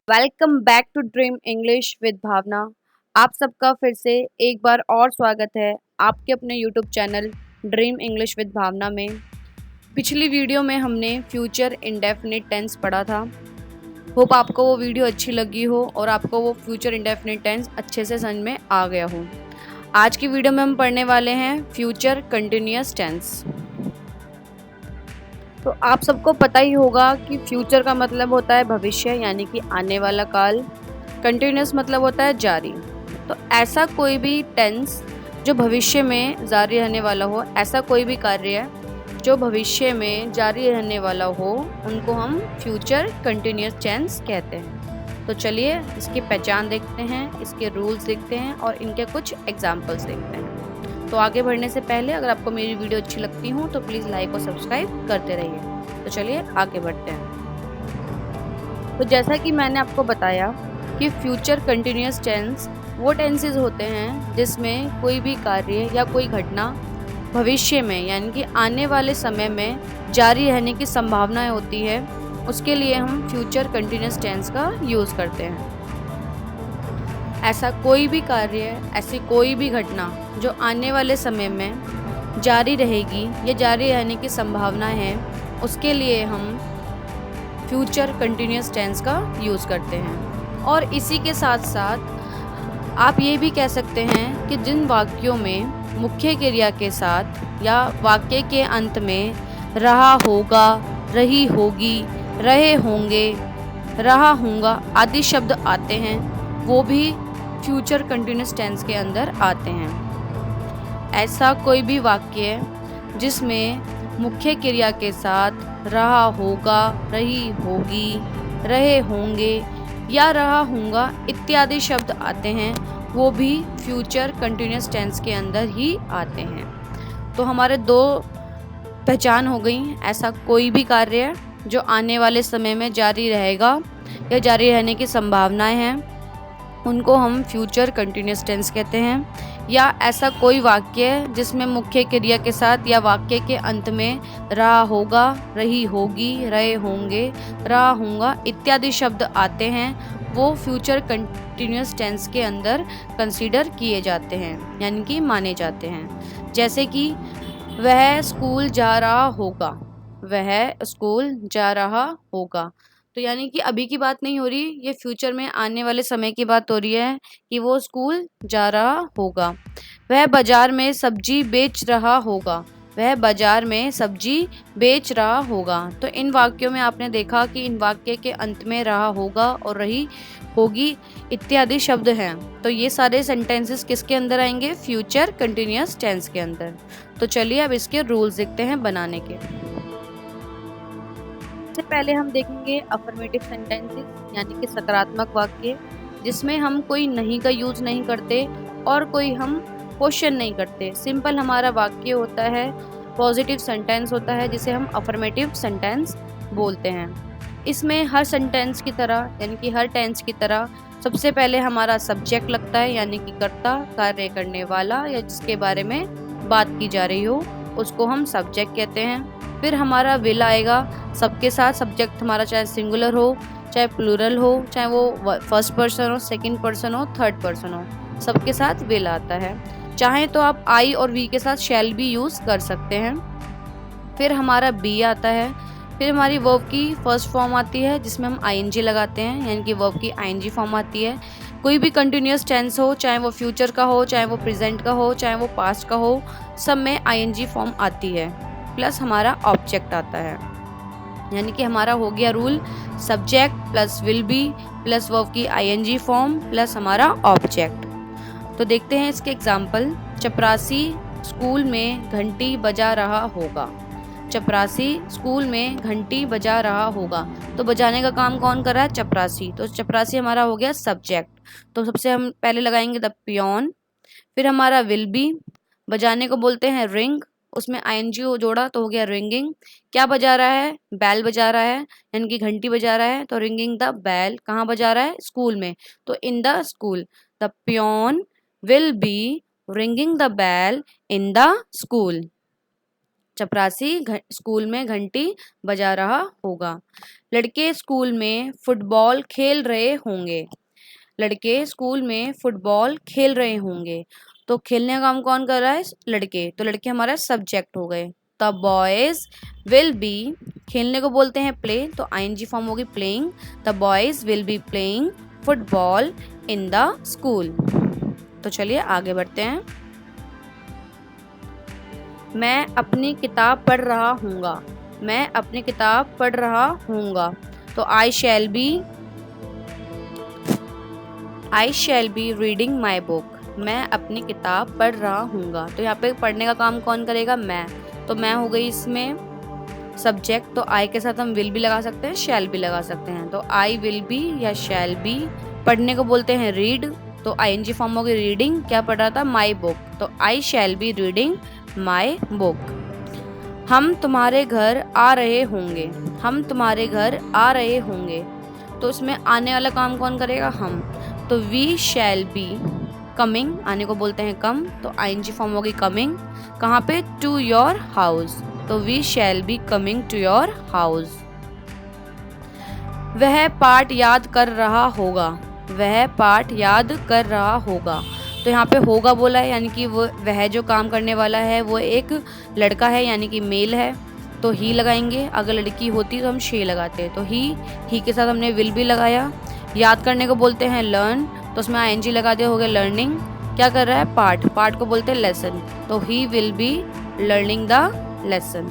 Welcome back to Dream English with Bhavna. आप सबका फिर से एक बार और स्वागत है आपके अपने YouTube channel Dream English with Bhavna में। पिछली वीडियो में हमने फ्यूचर इंडेफिनिट टेंस पढ़ा था। होप आपको वो वीडियो अच्छी लगी हो और आपको वो फ्यूचर इंडेफिनिट टेंस अच्छे से समझ में आ गया हो। आज की वीडियो में हम पढ़ने वाले हैं फ्यूचर कंटिन्यूअस टेंस। तो आप सबको पता ही होगा कि फ्यूचर का मतलब होता है भविष्य यानी कि आने वाला काल। कंटिन्यूअस मतलब होता है जारी। तो ऐसा कोई भी टेंस जो भविष्य में जारी रहने वाला हो, ऐसा कोई भी कार्य जो भविष्य में जारी रहने वाला हो, उनको हम फ्यूचर कंटिन्यूअस टेंस कहते हैं। तो चलिए इसकी पहचान देखते हैं, इसके रूल्स देखते हैं और इनके कुछ एग्जाम्पल्स देखते हैं। तो आगे बढ़ने से पहले अगर आपको मेरी वीडियो अच्छी लगती हो तो प्लीज़ लाइक और सब्सक्राइब करते रहिए। तो चलिए आगे बढ़ते हैं। तो जैसा कि मैंने आपको बताया कि फ्यूचर कंटिन्यूअस टेंस वो टेंसेस होते हैं जिसमें कोई भी कार्य या कोई घटना भविष्य में यानी कि आने वाले समय में जारी रहने की संभावना होती है, उसके लिए हम फ्यूचर कंटिन्यूअस टेंस का यूज़ करते हैं। ऐसा कोई भी कार्य, ऐसी कोई भी घटना जो आने वाले समय में जारी रहेगी या जारी रहने की संभावना है, उसके लिए हम फ्यूचर कंटिन्यूअस टेंस का यूज़ करते हैं। और इसी के साथ साथ आप ये भी कह सकते हैं कि जिन वाक्यों में मुख्य क्रिया के साथ या वाक्य के अंत में रहा होगा, रही होगी, रहे होंगे, रहा होगा आदि शब्द आते हैं, वो भी फ्यूचर कंटिन्यूअस टेंस के अंदर आते हैं। ऐसा कोई भी वाक्य जिसमें मुख्य क्रिया के साथ रहा होगा, रही होगी, रहे होंगे या रहा होगा इत्यादि शब्द आते हैं, वो भी फ्यूचर कंटिन्यूअस टेंस के अंदर ही आते हैं। तो हमारे दो पहचान हो गई। ऐसा कोई भी कार्य जो आने वाले समय में जारी रहेगा या जारी रहने की संभावनाएं हैं, उनको हम फ्यूचर कंटिन्यूअस टेंस कहते हैं। या ऐसा कोई वाक्य जिसमें मुख्य क्रिया के साथ या वाक्य के अंत में रहा होगा, रही होगी, रहे होंगे, रहा होगा इत्यादि शब्द आते हैं, वो फ्यूचर कंटिन्यूअस टेंस के अंदर कंसीडर किए जाते हैं यानी कि माने जाते हैं। जैसे कि वह स्कूल जा रहा होगा, वह स्कूल जा रहा होगा। तो यानी कि अभी की बात नहीं हो रही, ये फ्यूचर में आने वाले समय की बात हो रही है कि वो स्कूल जा रहा होगा। वह बाजार में सब्जी बेच रहा होगा, वह बाजार में सब्जी बेच रहा होगा। तो इन वाक्यों में आपने देखा कि इन वाक्य के अंत में रहा होगा और रही होगी इत्यादि शब्द हैं। तो ये सारे सेंटेंसेस किसके अंदर आएंगे? फ्यूचर कंटिन्यूअस टेंस के अंदर। तो चलिए अब इसके रूल्स देखते हैं बनाने के। सबसे पहले हम देखेंगे अफर्मेटिव सेंटेंसेस यानी कि सकारात्मक वाक्य, जिसमें हम कोई नहीं का यूज नहीं करते और कोई हम क्वेश्चन नहीं करते। सिंपल हमारा वाक्य होता है, पॉजिटिव सेंटेंस होता है, जिसे हम अफर्मेटिव सेंटेंस बोलते हैं। इसमें हर सेंटेंस की तरह यानी कि हर टेंस की तरह सबसे पहले हमारा सब्जेक्ट लगता है यानी कि कर्ता, कार्य करने वाला या जिसके बारे में बात की जा रही हो, उसको हम सब्जेक्ट कहते हैं। फिर हमारा विल आएगा सबके साथ। सब्जेक्ट हमारा चाहे सिंगुलर हो, चाहे प्लूरल हो, चाहे वो फर्स्ट पर्सन हो, सेकंड पर्सन हो, थर्ड पर्सन हो, सबके साथ विल आता है। चाहे तो आप आई और वी के साथ शैल भी यूज़ कर सकते हैं। फिर हमारा बी आता है। फिर हमारी वर्ब की फर्स्ट फॉर्म आती है जिसमें हम आईएनजी लगाते हैं यानी कि वर्ब की आईएनजी फॉर्म आती है। कोई भी कंटिन्यूअस टेंस हो, चाहे वो फ्यूचर का हो, चाहे वो प्रेजेंट का हो, चाहे वो पास्ट का हो, सब में आईएनजी फॉर्म आती है। प्लस हमारा ऑब्जेक्ट आता है यानी कि हमारा हो गया rule subject plus will be plus verb की आईएनजी फॉर्म प्लस हमारा ऑब्जेक्ट। तो देखते हैं इसके एग्जाम्पल। चपरासी स्कूल में घंटी बजा रहा होगा। चपरासी स्कूल में घंटी बजा रहा होगा। तो बजाने का काम कौन कर रहा है? चपरासी। तो चपरासी हमारा हो गया सब्जेक्ट। तो सबसे हम पहले लगाएंगे द पियोन। फिर हमारा विल बी, बजाने को बोलते हैं रिंग, उसमें आईएनजी हो जोड़ा तो हो गया रिंगिंग। क्या बजा रहा है? बैल बजा रहा है यानी कि घंटी बजा रहा है। तो रिंगिंग द बैल। कहाँ बजा रहा है? स्कूल में। तो in the school. The peon will be ringing the bell in the school. चपरासी स्कूल में घंटी बजा रहा होगा। लड़के स्कूल में फुटबॉल खेल रहे होंगे। लड़के स्कूल में फुटबॉल खेल रहे होंगे। तो खेलने का काम कौन कर रहा है? लड़के। तो लड़के हमारा सब्जेक्ट हो गए। द बॉयज विल बी, खेलने को बोलते हैं प्ले, तो आईएनजी फॉर्म होगी playing. The boys will be playing football in the school. तो चलिए आगे बढ़ते हैं। मैं अपनी किताब पढ़ रहा हूँगा। मैं अपनी किताब पढ़ रहा हूँगा। तो I shall be reading my book. मैं अपनी किताब पढ़ रहा हूँगा। तो यहाँ पे पढ़ने का काम कौन करेगा? मैं। तो मैं हो गई इसमें सब्जेक्ट। तो आई के साथ हम विल भी लगा सकते हैं, शैल भी लगा सकते हैं। तो आई विल बी या शैल बी। पढ़ने को बोलते हैं रीड, तो आईएनजी फॉर्म होगी रीडिंग। क्या पढ़ रहा था? My book. तो I shall be reading my book. हम तुम्हारे घर आ रहे होंगे। हम तुम्हारे घर आ रहे होंगे। तो इसमें आने वाला काम कौन करेगा? हम। तो वी शैल बी कमिंग, आने को बोलते हैं कम, तो आईएनजी फॉर्म होगी कमिंग। कहाँ पे? To your house. तो we shall be coming to your house. वह पाठ याद कर रहा होगा। वह पाठ याद कर रहा होगा। तो यहाँ पे होगा बोला है, यानी कि वह जो काम करने वाला है वो एक लड़का है, यानी कि मेल है, तो ही लगाएंगे। अगर लड़की होती तो हम शे लगाते। तो ही के साथ हमने विल भी लगाया। याद करने को बोलते हैं लर्न, तो उसमें आईएनजी लगा दिया, हो गया लर्निंग। क्या कर रहा है? पाठ। पाठ को बोलते हैं लेसन। तो he will be learning the lesson.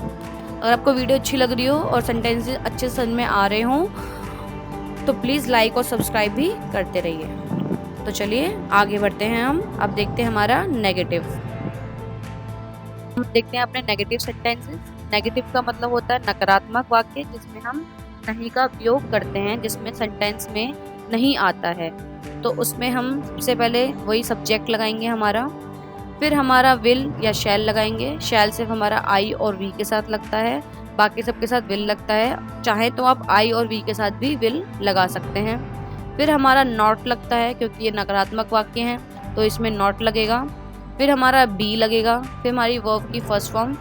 अगर आपको वीडियो अच्छी लग रही हो और सेंटेंसेस अच्छे समझ में आ रहे हों तो प्लीज़ लाइक और सब्सक्राइब भी करते रहिए। तो चलिए आगे बढ़ते हैं हम। अब देखते हैं हमारा नेगेटिव। हम देखते हैं अपने नेगेटिव सेंटेंसेस। नेगेटिव का मतलब होता है नकारात्मक वाक्य जिसमें हम नहीं का उपयोग करते हैं, जिसमें सेंटेंस में नहीं आता है। तो उसमें हम सबसे पहले वही सब्जेक्ट लगाएंगे हमारा, फिर हमारा विल या शैल लगाएंगे। शैल सिर्फ हमारा आई और वी के साथ लगता है, बाकी सबके साथ विल लगता है। चाहे तो आप आई और वी के साथ भी विल लगा सकते हैं। फिर हमारा नॉट लगता है, क्योंकि ये नकारात्मक वाक्य हैं तो इसमें नॉट लगेगा। फिर हमारा बी लगेगा। फिर हमारी वर्ब की फर्स्ट फॉर्म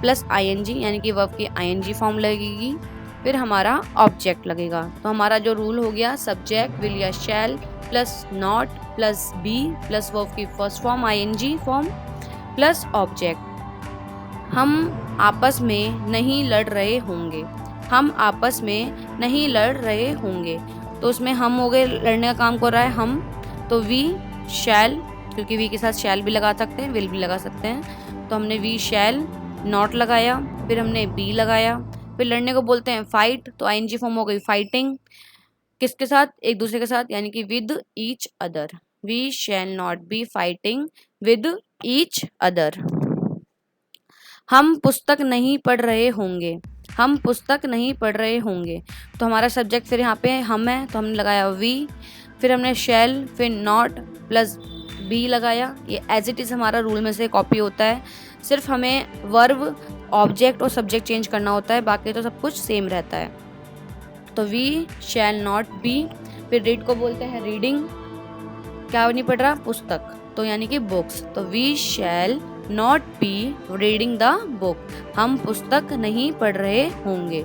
प्लस आईएनजी, यानी कि वर्ब की आईएनजी फॉर्म लगेगी। फिर हमारा ऑब्जेक्ट लगेगा। तो हमारा जो रूल हो गया सब्जेक्ट विल या shall plus not plus be plus verb की first form ING form plus object. हम आपस में नहीं लड़ रहे होंगे। हम आपस में नहीं लड़ रहे होंगे। तो उसमें हम हो गए, लड़ने का काम कर रहा है हम। तो वी शैल, क्योंकि वी के साथ शैल भी लगा सकते हैं, विल भी लगा सकते हैं। तो हमने वी शैल नॉट लगाया, फिर हमने बी लगाया। फिर लड़ने को बोलते हैं फाइट, तो आईएनजी फॉर्म हो गई फाइटिंग। किसके साथ? एक दूसरे के साथ, यानी कि with each other. We shall not be fighting with each other. हम पुस्तक नहीं पढ़ रहे होंगे। हम पुस्तक नहीं पढ़ रहे होंगे। तो हमारा सब्जेक्ट फिर यहाँ पे हम है, तो हमने लगाया वी, फिर हमने शैल, फिर नॉट प्लस बी लगाया। ये एज इट इज़ हमारा रूल में से कॉपी होता है, सिर्फ हमें वर्ब, ऑब्जेक्ट और सब्जेक्ट चेंज करना होता है, बाकी तो सब कुछ सेम रहता है। तो वी शैल नॉट बी, फिर रीड को बोलते हैं रीडिंग। क्या नहीं पढ़ रहा? पुस्तक, तो यानी कि बुक्स। तो we shall not be reading the book. हम पुस्तक नहीं पढ़ रहे होंगे।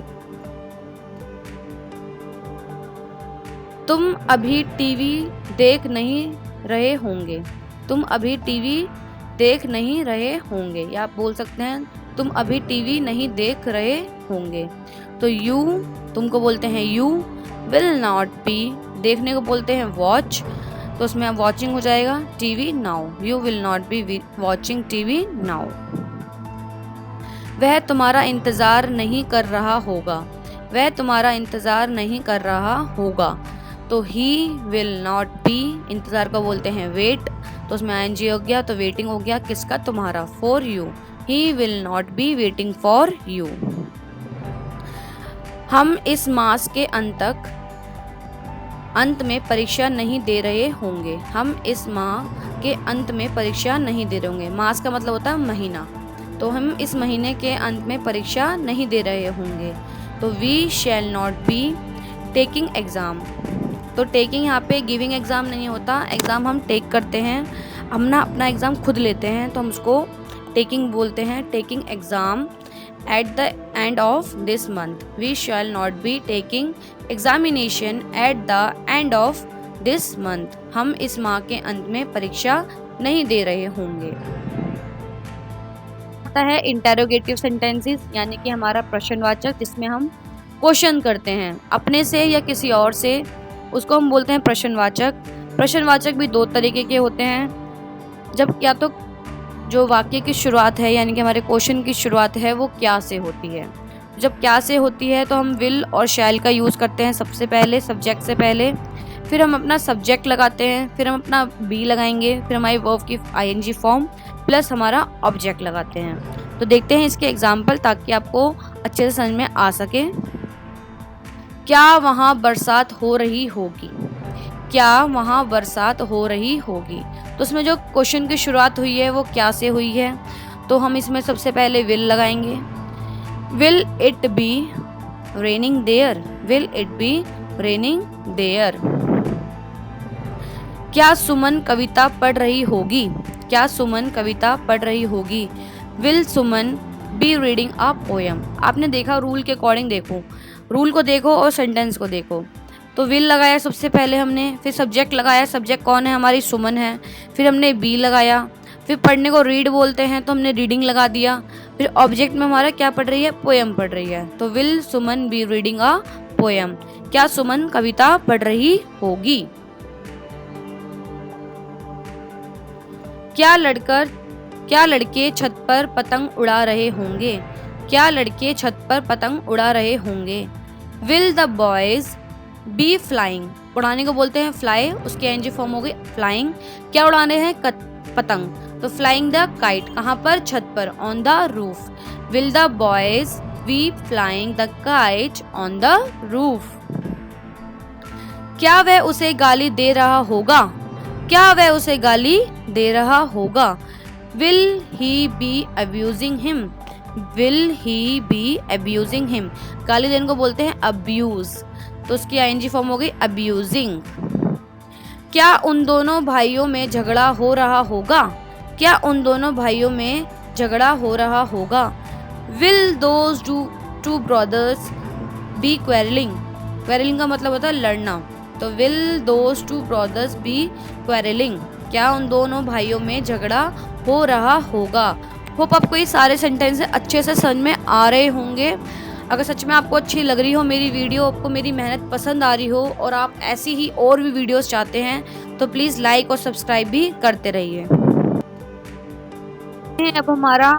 तुम अभी टीवी देख नहीं रहे होंगे। तुम अभी टीवी देख नहीं रहे होंगे, या आप बोल सकते हैं तुम अभी टीवी नहीं देख रहे होंगे। तो यू, तुमको बोलते हैं यू विल नॉट बी, देखने को बोलते हैं वॉच, तो उसमें अब वॉचिंग हो जाएगा TV now. You will not be watching TV now. वह तुम्हारा इंतज़ार नहीं कर रहा होगा। वह तुम्हारा इंतज़ार नहीं कर रहा होगा। तो ही विल नॉट बी, इंतज़ार को बोलते हैं वेट, तो उसमें आईएनजी हो गया, तो वेटिंग हो गया किसका? तुम्हारा, for you. He will not be waiting for you. हम इस मास के अंत में परीक्षा नहीं दे रहे होंगे। हम इस माह के अंत में परीक्षा नहीं दे रहे होंगे। मास का मतलब होता है महीना, तो हम इस महीने के अंत में परीक्षा नहीं दे रहे होंगे। तो we shall not be taking exam. तो टेकिंग यहाँ पे गिविंग एग्ज़ाम नहीं होता, एग्ज़ाम हम टेक करते हैं, हम ना अपना एग्ज़ाम खुद लेते हैं, तो हम उसको टेकिंग बोलते हैं, taking exam at the end of this month. We shall not be taking examination at the end of this month. हम इस माह के अंत में परीक्षा नहीं दे रहे होंगे। आता है इंटेरोगेटिव सेंटेंसेस, यानी कि हमारा प्रश्नवाचक, जिसमें हम क्वेश्चन करते हैं अपने से या किसी और से, उसको हम बोलते हैं प्रश्नवाचक। प्रश्नवाचक भी दो तरीके के होते हैं, जब या तो जो वाक्य की शुरुआत है यानी कि हमारे क्वेश्चन की शुरुआत है वो क्या से होती है। जब क्या से होती है तो हम विल और शैल का यूज़ करते हैं सबसे पहले, सब्जेक्ट से पहले, फिर हम अपना सब्जेक्ट लगाते हैं, फिर हम अपना बी लगाएंगे, फिर हमारी वर्ब की आईएनजी फॉर्म प्लस हमारा ऑब्जेक्ट लगाते हैं। तो देखते हैं इसके एग्जाम्पल ताकि आपको अच्छे से समझ में आ सके। क्या वहाँ बरसात हो रही होगी? क्या वहाँ बरसात हो रही होगी? तो उसमें जो क्वेश्चन की शुरुआत हुई है वो क्या से हुई है, तो हम इसमें सबसे पहले विल लगाएंगे। Will it be raining there? Will it be raining there? क्या सुमन कविता पढ़ रही होगी? क्या सुमन कविता पढ़ रही होगी? Will Suman be reading a poem? आपने देखा, रूल के अकॉर्डिंग देखो, रूल को देखो और सेंटेंस को देखो। तो विल लगाया सबसे पहले हमने, फिर सब्जेक्ट लगाया, सब्जेक्ट कौन है? हमारी सुमन है। फिर हमने बी लगाया, फिर पढ़ने को रीड बोलते हैं तो हमने रीडिंग लगा दिया। फिर ऑब्जेक्ट में हमारा क्या पढ़ रही है? पोयम पढ़ रही है। तो will Suman be reading a poem? क्या सुमन कविता पढ़ रही होगी? क्या लड़के छत पर पतंग उड़ा रहे होंगे? क्या लड़के छत पर पतंग उड़ा रहे होंगे? Will the boys be flying? उड़ाने को बोलते हैं फ्लाई, उसकी एनजी फॉर्म हो गई फ्लाइंग। क्या उड़ाने हैं? पतंग, तो फ्लाइंग द काइट। कहाँ पर? छत पर, on the roof. Will the boys be flying the kite on the roof? क्या वह उसे गाली दे रहा होगा? क्या वह उसे गाली दे रहा होगा? Will he be abusing him? Will he be abusing him? गाली देने को बोलते हैं अब्यूज, तो उसकी आईएनजी फॉर्म हो गई अब्यूजिंग। क्या उन दोनों भाइयों में झगड़ा हो रहा होगा? क्या उन दोनों भाइयों में झगड़ा हो रहा होगा? Will those two brothers be quarreling? Quarreling का मतलब होता है लड़ना, तो will those two brothers be quarreling? क्या उन दोनों भाइयों में झगड़ा हो रहा होगा? होप आपको ये सारे सेंटेंस अच्छे से समझ में आ रहे होंगे। अगर सच में आपको अच्छी लग रही हो मेरी वीडियो, आपको मेरी मेहनत पसंद आ रही हो और आप ऐसी ही और भी वीडियोस चाहते हैं तो प्लीज़ लाइक और सब्सक्राइब भी करते रहिए। अब हमारा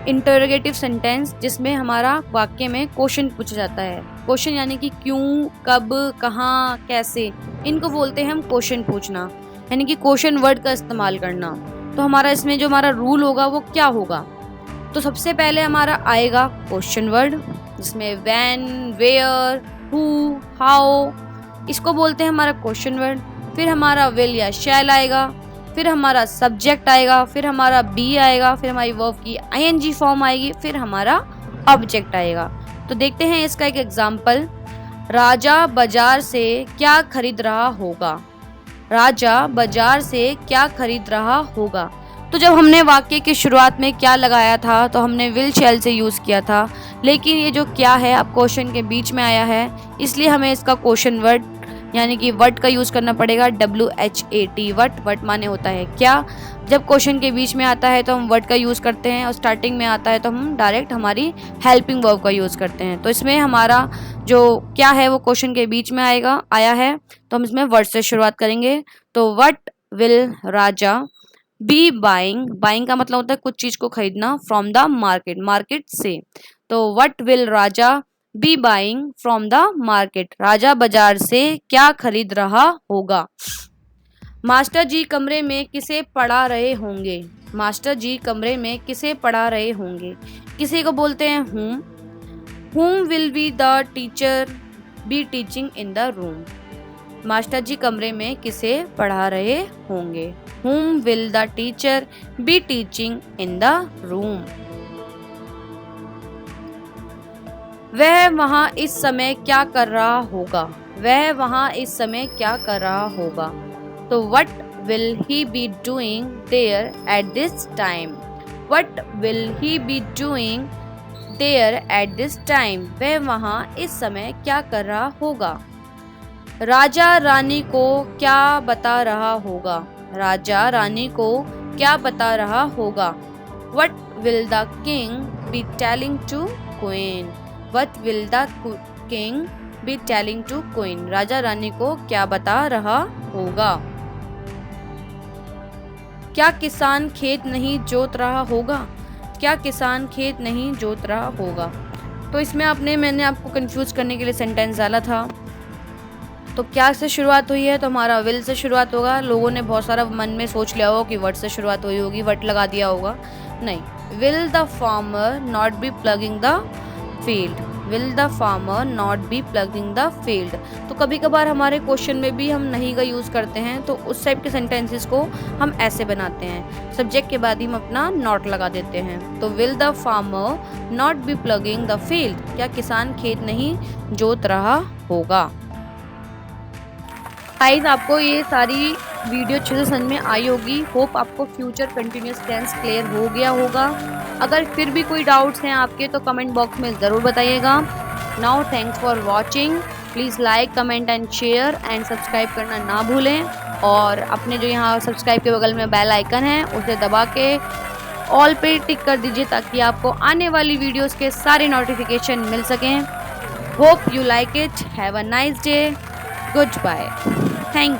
इंटरोगेटिव सेंटेंस, जिसमें हमारा वाक्य में क्वेश्चन पूछा जाता है। क्वेश्चन यानी कि क्यों, कब, कहाँ, कैसे, इनको बोलते हैं हम क्वेश्चन पूछना, यानी कि क्वेश्चन वर्ड का इस्तेमाल करना। तो हमारा इसमें जो हमारा रूल होगा वो क्या होगा? तो सबसे पहले हमारा आएगा क्वेश्चन वर्ड, जिसमें व्हेन, वेयर, हु, हाउ, इसको बोलते हैं हमारा क्वेश्चन वर्ड। फिर हमारा विल या शैल आएगा, फिर हमारा सब्जेक्ट आएगा, फिर हमारा बी आएगा, फिर हमारी वर्ब की आईएनजी फॉर्म आएगी, फिर हमारा ऑब्जेक्ट आएगा। तो देखते हैं इसका एक एग्जाम्पल। राजा बाजार से क्या खरीद रहा होगा? राजा बाजार से क्या खरीद रहा होगा? तो जब हमने वाक्य की शुरुआत में क्या लगाया था तो हमने विल शैल से यूज़ किया था, लेकिन ये जो क्या है अब क्वेश्चन के बीच में आया है, इसलिए हमें इसका क्वेश्चन वर्ड यानी कि वट का यूज़ करना पड़ेगा। WHAT, what. वट माने होता है क्या। जब क्वेश्चन के बीच में आता है तो हम वट का यूज़ करते हैं और स्टार्टिंग में आता है तो हम डायरेक्ट हमारी हेल्पिंग वर्ब का यूज़ करते हैं। तो इसमें हमारा जो क्या है वो क्वेश्चन के बीच में आया है, तो हम इसमें वर्ड से शुरुआत करेंगे। तो what will Raja be buying? Buying का मतलब होता है कुछ चीज को खरीदना, फ्रॉम द मार्केट, मार्केट से। तो what will Raja be buying from the market? Raja बाजार से क्या खरीद रहा होगा? मास्टर जी कमरे में किसे पढ़ा रहे होंगे? मास्टर जी कमरे में किसे पढ़ा रहे होंगे? किसी को बोलते हैं whom। whom will be the teacher be teaching in the room? Master ji कमरे में किसे पढ़ा रहे होंगे? Whom will the teacher be teaching in the room? वह वहाँ इस समय क्या कर रहा होगा? वह वहाँ इस समय क्या कर रहा होगा? तो what will he be doing there at this time? What will he be doing there at this time? वह वहाँ इस समय क्या कर रहा होगा? राजा रानी को क्या बता रहा होगा? राजा रानी को क्या बता रहा होगा? What will the king be telling to queen? What will the king be telling to queen? Raja Rani को क्या बता रहा होगा? क्या किसान खेत नहीं जोत रहा होगा? क्या किसान खेत नहीं जोत रहा होगा? तो इसमें मैंने आपको कंफ्यूज करने के लिए सेंटेंस डाला था। तो क्या से शुरुआत हुई है? तो हमारा विल से शुरुआत होगा। लोगों ने बहुत सारा मन में सोच लिया होगा कि वट से शुरुआत हुई होगी, वट लगा दिया होगा। नहीं, will the farmer not be plugging the field. Will the farmer not be plugging the field. तो कभी कभार हमारे क्वेश्चन में भी हम नहीं का यूज़ करते हैं, तो उस टाइप के सेंटेंसेस को हम ऐसे बनाते हैं, सब्जेक्ट के बाद ही हम अपना नॉट लगा देते हैं। तो will the farmer not be plugging the field. क्या किसान खेत नहीं जोत रहा होगा? गाइस, आपको ये सारी वीडियो अच्छे से समझ में आई होगी। होप आपको फ्यूचर कंटिन्यूस टेंस क्लियर हो गया होगा। अगर फिर भी कोई डाउट्स हैं आपके तो कमेंट बॉक्स में ज़रूर बताइएगा। Now thanks for watching. Please like, comment and share and subscribe करना ना भूलें। और अपने जो यहाँ सब्सक्राइब के बगल में बेल आइकन है उसे दबा के ऑल पे टिक कर दीजिए ताकि आपको आने वाली वीडियोज़ के सारे नोटिफिकेशन मिल सकें। Hope you like it. Have a nice day. Goodbye. Thank